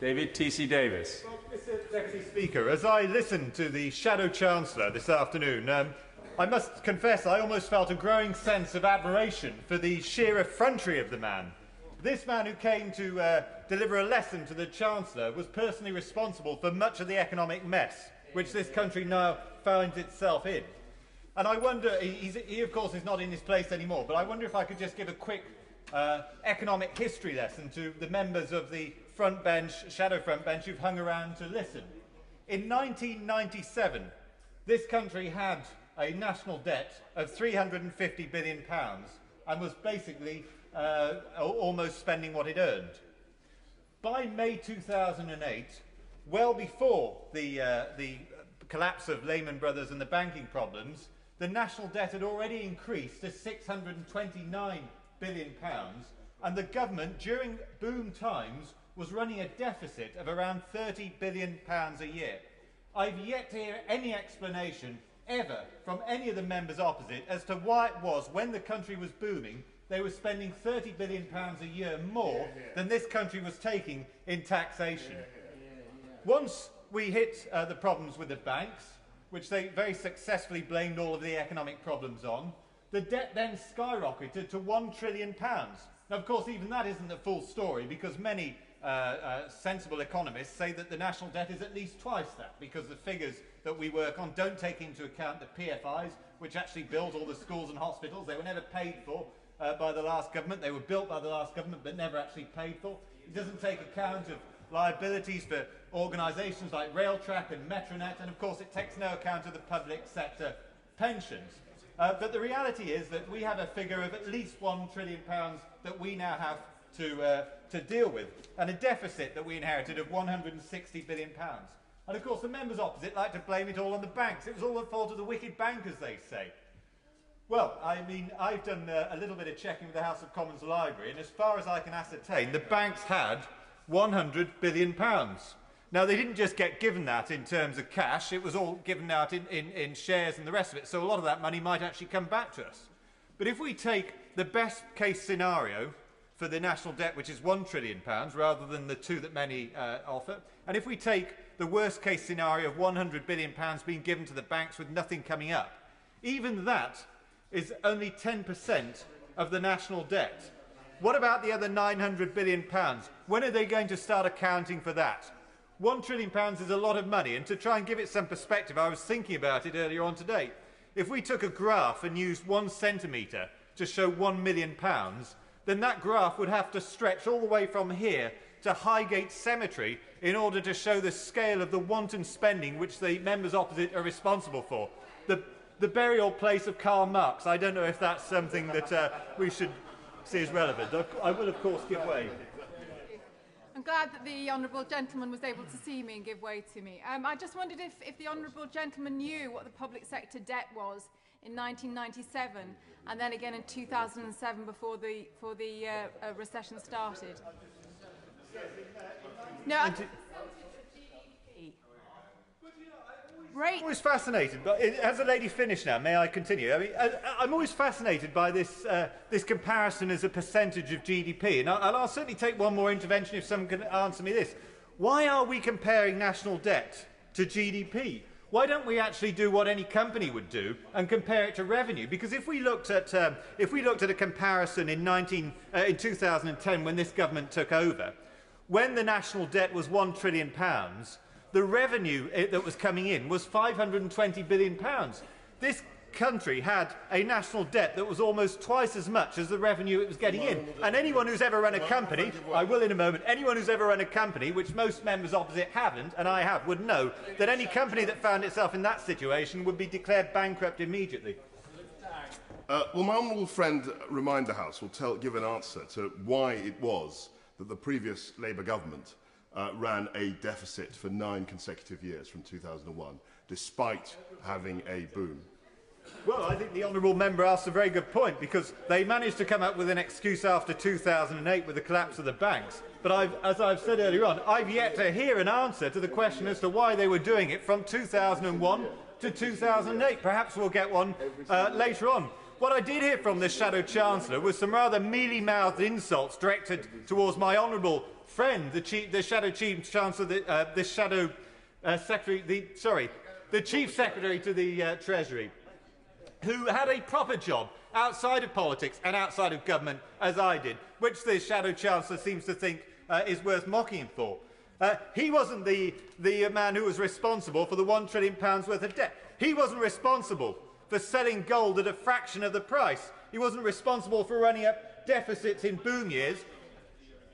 David T.C. Davies. Well, Mr. Deputy Speaker, as I listened to the Shadow Chancellor this afternoon, I must confess I almost felt a growing sense of admiration for the sheer effrontery of the man. This man who came to deliver a lesson to the Chancellor was personally responsible for much of the economic mess which this country now finds itself in. And I wonder, he of course is not in this place anymore, but I wonder if I could just give a quick economic history lesson to the members of the front bench, shadow front bench, who've hung around to listen. In 1997, this country had a national debt of £350 billion and was basically almost spending what it earned. By May 2008, well before the collapse of Lehman Brothers and the banking problems, the national debt had already increased to £629 billion, and the government, during boom times, was running a deficit of around £30 billion a year. I've yet to hear any explanation ever from any of the members opposite as to why it was, when the country was booming, they were spending £30 billion a year more than this country was taking in taxation. Once we hit the problems with the banks, which they very successfully blamed all of the economic problems on, the debt then skyrocketed to £1 trillion. Now, of course, even that isn't the full story, because many sensible economists say that the national debt is at least twice that, because the figures that we work on don't take into account the PFIs, which actually built all the schools and hospitals. They were never paid for by the last government. They were built by the last government, but never actually paid for. It doesn't take account of liabilities for organisations like Railtrack and Metronet, and of course it takes no account of the public sector pensions. But the reality is that we have a figure of at least £1 trillion that we now have to deal with, and a deficit that we inherited of £160 billion. And of course the members opposite like to blame it all on the banks. It was all the fault of the wicked bankers, they say. Well, I mean, I've done a little bit of checking with the House of Commons Library, and as far as I can ascertain, the banks had £100 billion. Now, they didn't just get given that in terms of cash, it was all given out in shares and the rest of it, so a lot of that money might actually come back to us. But if we take the best case scenario for the national debt, which is £1 trillion, rather than the two that many offer, and if we take the worst case scenario of £100 billion being given to the banks with nothing coming up, even that is only 10% of the national debt. What about the other £900 billion? When are they going to start accounting for that? £1 trillion is a lot of money, and to try and give it some perspective, I was thinking about it earlier on today. If we took a graph and used 1 centimetre to show £1 million, then that graph would have to stretch all the way from here to Highgate Cemetery in order to show the scale of the wanton spending which the members opposite are responsible for. The burial place of Karl Marx, I don't know if that's something that we should see as relevant. I will, of course, give way. I'm glad that the honourable gentleman was able to see me and give way to me. I just wondered if the honourable gentleman knew what the public sector debt was in 1997 and then again in 2007 before the recession started. No. I'm always fascinated, but has the lady finished now? May I continue? I mean, I'm always fascinated by this comparison as a percentage of GDP, and I'll certainly take one more intervention if someone can answer me this. Why are we comparing national debt to GDP? Why don't we actually do what any company would do and compare it to revenue? Because if we looked at a comparison in 2010, when this government took over, when the national debt was £1 trillion, the revenue that was coming in was £520 billion. This country had a national debt that was almost twice as much as the revenue it was getting in. And anyone who's ever run a company, I will in a moment, anyone who's ever run a company, which most members opposite haven't, and I have, would know that any company that found itself in that situation would be declared bankrupt immediately. Well, my honourable friend Remind the House will give an answer to why it was that the previous Labour government ran a deficit for 9 consecutive years from 2001, despite having a boom. Well, I think the honourable member asked a very good point, because they managed to come up with an excuse after 2008 with the collapse of the banks. But as I've said earlier on, I've yet to hear an answer to the question as to why they were doing it from 2001 to 2008. Perhaps we'll get one later on. What I did hear from the Shadow Chancellor was some rather mealy-mouthed insults directed towards my honourable friend, the Shadow Chief Chancellor, the Chief Secretary to the Treasury, who had a proper job outside of politics and outside of government, as I did, which the Shadow Chancellor seems to think is worth mocking him for. He wasn't the man who was responsible for the £1 trillion worth of debt. He wasn't responsible for selling gold at a fraction of the price. He wasn't responsible for running up deficits in boom years.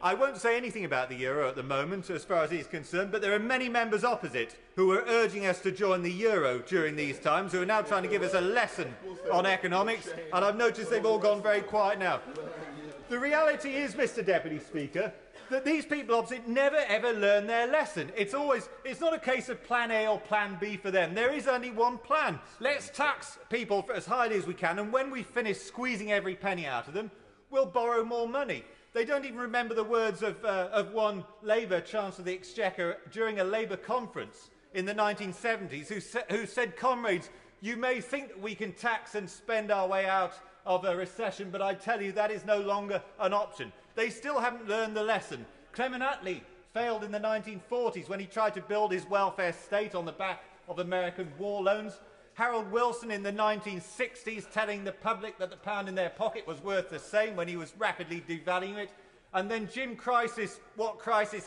I won't say anything about the euro at the moment as far as he's concerned, but there are many members opposite who are urging us to join the euro during these times, who are now trying to give us a lesson on economics, and I've noticed they've all gone very quiet now. The reality is, Mr. Deputy Speaker, that these people opposite never ever learn their lesson. It's not a case of plan A or plan B for them. There is only one plan. Let's tax people for as highly as we can, and when we finish squeezing every penny out of them, we'll borrow more money. They don't even remember the words of one Labour Chancellor of the Exchequer during a Labour conference in the 1970s who said, "Comrades, you may think that we can tax and spend our way out of a recession, but I tell you that is no longer an option." They still haven't learned the lesson. Clement Attlee failed in the 1940s when he tried to build his welfare state on the back of American war loans. Harold Wilson in the 1960s telling the public that the pound in their pocket was worth the same when he was rapidly devaluing it. And then Jim Crisis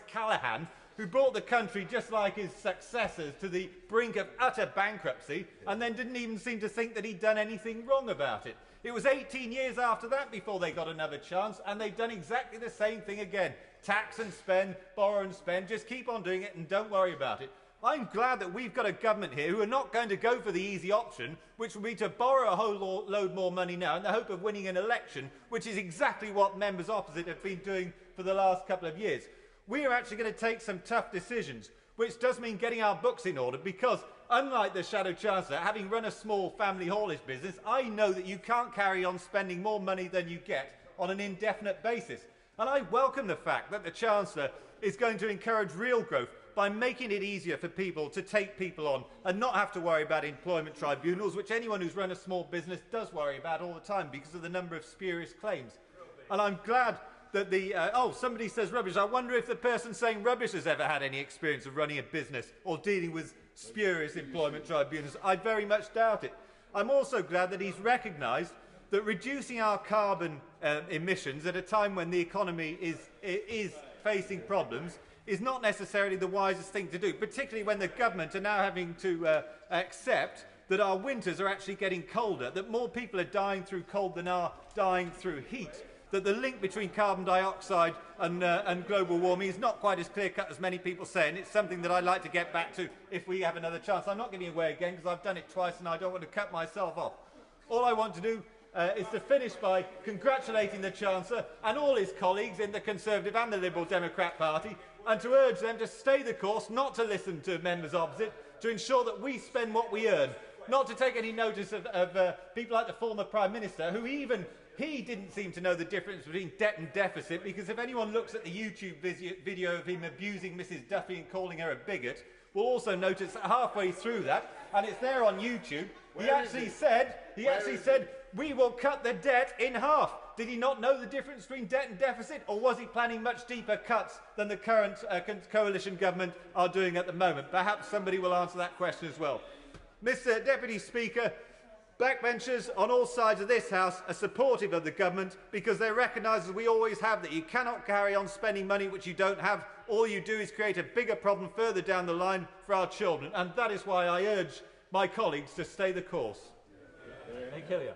Callaghan, who brought the country, just like his successors, to the brink of utter bankruptcy and then didn't even seem to think that he'd done anything wrong about it. It was 18 years after that before they got another chance, and they've done exactly the same thing again. Tax and spend, borrow and spend, just keep on doing it and don't worry about it. I'm glad that we've got a government here who are not going to go for the easy option, which would be to borrow a whole load more money now in the hope of winning an election, which is exactly what members opposite have been doing for the last couple of years. We are actually going to take some tough decisions, which does mean getting our books in order because, unlike the Shadow Chancellor, having run a small family haulage business, I know that you can't carry on spending more money than you get on an indefinite basis. And I welcome the fact that the Chancellor is going to encourage real growth by making it easier for people to take people on and not have to worry about employment tribunals, which anyone who's run a small business does worry about all the time because of the number of spurious claims. And I'm glad that somebody says rubbish. I wonder if the person saying rubbish has ever had any experience of running a business or dealing with spurious employment tribunals. I very much doubt it. I'm also glad that he's recognised that reducing our carbon emissions at a time when the economy is facing problems is not necessarily the wisest thing to do, particularly when the government are now having to accept that our winters are actually getting colder, that more people are dying through cold than are dying through heat, that the link between carbon dioxide and global warming is not quite as clear-cut as many people say, and it's something that I'd like to get back to if we have another chance. I'm not giving it away again because I've done it twice and I don't want to cut myself off. All I want to do is to finish by congratulating the Chancellor and all his colleagues in the Conservative and the Liberal Democrat Party, and to urge them to stay the course, not to listen to members opposite, to ensure that we spend what we earn, not to take any notice of people like the former Prime Minister, who he didn't seem to know the difference between debt and deficit, because if anyone looks at the YouTube video of him abusing Mrs Duffy and calling her a bigot, will also notice that halfway through that, and it's there on YouTube, he actually said, we will cut the debt in half. Did he not know the difference between debt and deficit, or was he planning much deeper cuts than the current coalition government are doing at the moment? Perhaps somebody will answer that question as well. Mr Deputy Speaker, backbenchers on all sides of this House are supportive of the government because they recognise, as we always have, that you cannot carry on spending money which you don't have. All you do is create a bigger problem further down the line for our children, and that is why I urge my colleagues to stay the course. Hey, Killian.